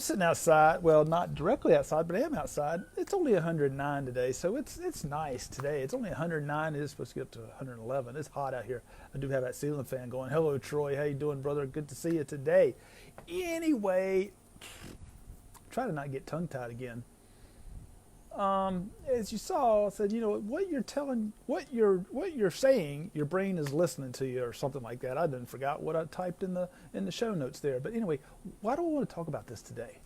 sitting outside. Well, not directly outside, but I am outside. It's only 109 today, so it's nice today. It's only 109. It is supposed to get up to 111. It's hot out here. I do have that ceiling fan going. Hello, Troy. How you doing, brother? Good to see you today. Anyway, try to not get tongue-tied again. As you saw, I said, what you're saying, your brain is listening to you, or something like that. I didn't forgot what I typed in the show notes there. But anyway, why do I want to talk about this today?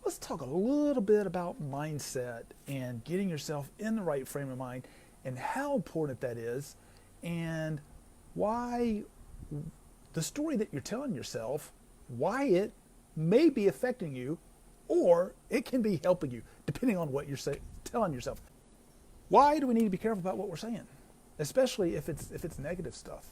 Let's talk a little bit about mindset and getting yourself in the right frame of mind, and how important that is, and why the story that you're telling yourself, why it may be affecting you, or it can be helping you, depending on what you're telling yourself. Why do we need to be careful about what we're saying, especially if it's negative stuff?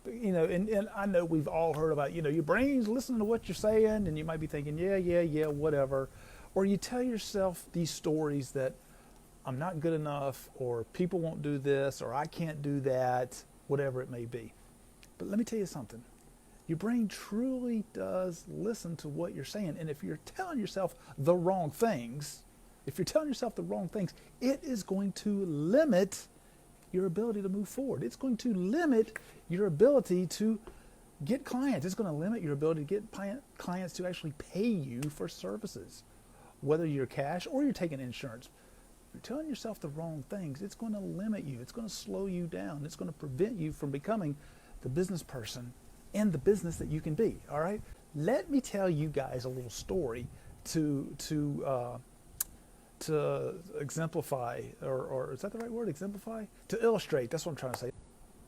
But, and I know we've all heard about, your brain's listening to what you're saying, and you might be thinking, yeah, whatever. Or you tell yourself these stories that I'm not good enough, or people won't do this, or I can't do that, whatever it may be. But let me tell you something. Your brain truly does listen to what you're saying. And if you're telling yourself the wrong things, it is going to limit your ability to move forward. It's going to limit your ability to get clients. It's going to limit your ability to get clients to actually pay you for services, whether you're cash or you're taking insurance. If you're telling yourself the wrong things, it's going to limit you. It's going to slow you down. It's going to prevent you from becoming the business person and the business that you can be. All right. Let me tell you guys a little story to exemplify, or is that the right word? Exemplify? To illustrate. That's what I'm trying to say.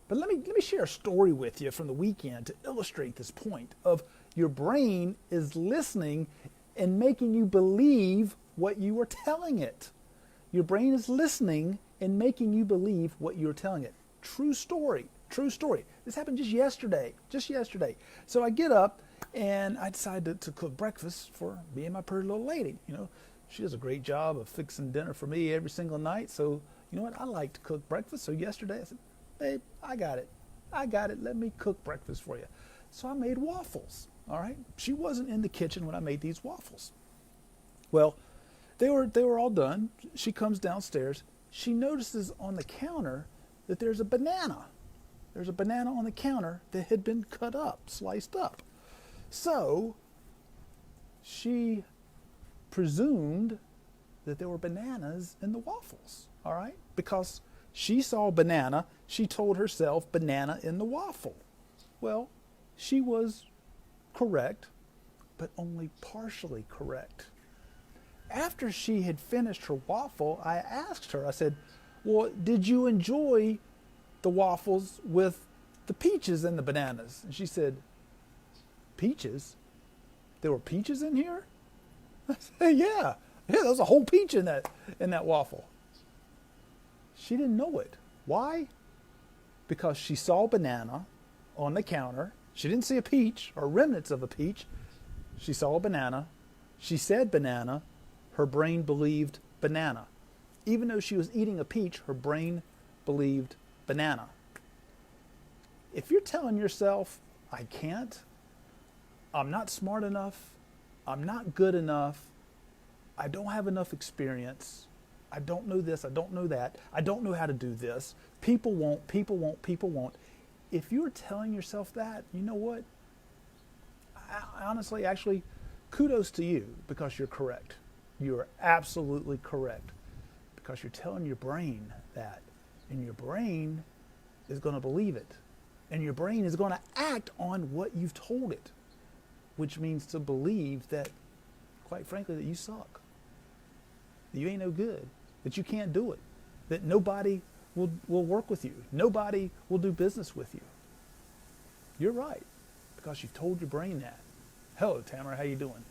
But let me share a story with you from the weekend to illustrate this point of your brain is listening and making you believe what you are telling it. Your brain is listening and making you believe what you're telling it. True story. This happened just yesterday. So I get up and I decide to cook breakfast for me and my pretty little lady. She does a great job of fixing dinner for me every single night. So you know what? I like to cook breakfast. So yesterday I said, babe, I got it. Let me cook breakfast for you. So I made waffles. All right. She wasn't in the kitchen when I made these waffles. Well, they were all done. She comes downstairs. She notices on the counter that there's a banana. There's a banana on the counter that had been cut up, sliced up. So she presumed that there were bananas in the waffles, all right? Because she saw banana, she told herself banana in the waffle. Well, she was correct, but only partially correct. After she had finished her waffle, I asked her, I said, well, did you enjoy the waffles with the peaches and the bananas? And she said, peaches? There were peaches in here? I said, yeah, there was a whole peach in that waffle. She didn't know it. Why? Because she saw banana on the counter. She didn't see a peach or remnants of a peach. She saw a banana. She said banana. Her brain believed banana. Even though she was eating a peach, her brain believed banana. If you're telling yourself, I can't, I'm not smart enough, I'm not good enough, I don't have enough experience, I don't know this, I don't know that, I don't know how to do this, people won't. If you're telling yourself that, you know what? I honestly, actually, kudos to you, because you're correct. You're absolutely correct. Because you're telling your brain that. And your brain is going to believe it. And your brain is going to act on what you've told it. Which means to believe that, quite frankly, that you suck. That you ain't no good. That you can't do it. That nobody will work with you. Nobody will do business with you. You're right. Because you've told your brain that. Hello, Tamara, how you doing?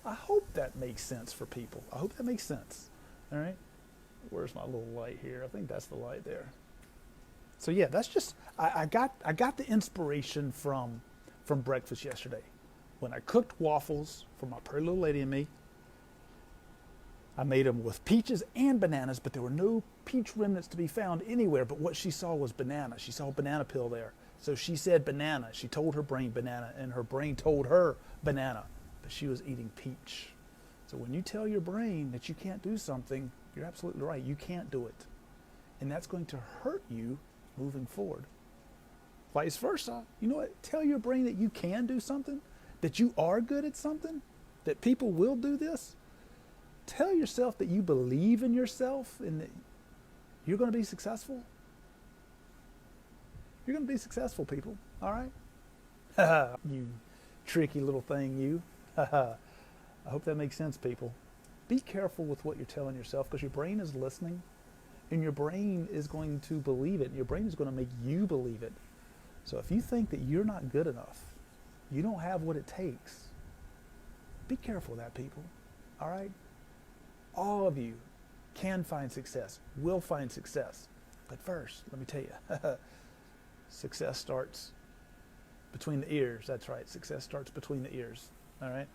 I hope that makes sense for people. I hope that makes sense. All right? Where's my little light here? I think that's the light there. So yeah, that's just, I got the inspiration from breakfast yesterday. When I cooked waffles for my pretty little lady and me, I made them with peaches and bananas, but there were no peach remnants to be found anywhere. But what she saw was banana. She saw a banana peel there. So she said banana. She told her brain banana, and her brain told her banana. But she was eating peach. So when you tell your brain that you can't do something, you're absolutely right. You can't do it. And that's going to hurt you moving forward. Vice versa. You know what? Tell your brain that you can do something, that you are good at something, that people will do this. Tell yourself that you believe in yourself and that you're going to be successful. You're going to be successful, people. All right? You tricky little thing, you. I hope that makes sense, people. Be careful with what you're telling yourself, because your brain is listening, and your brain is going to believe it. And your brain is going to make you believe it. So if you think that you're not good enough, you don't have what it takes, be careful of that, people. All right? All of you can find success, will find success. But first, let me tell you, success starts between the ears. That's right. Success starts between the ears. All right?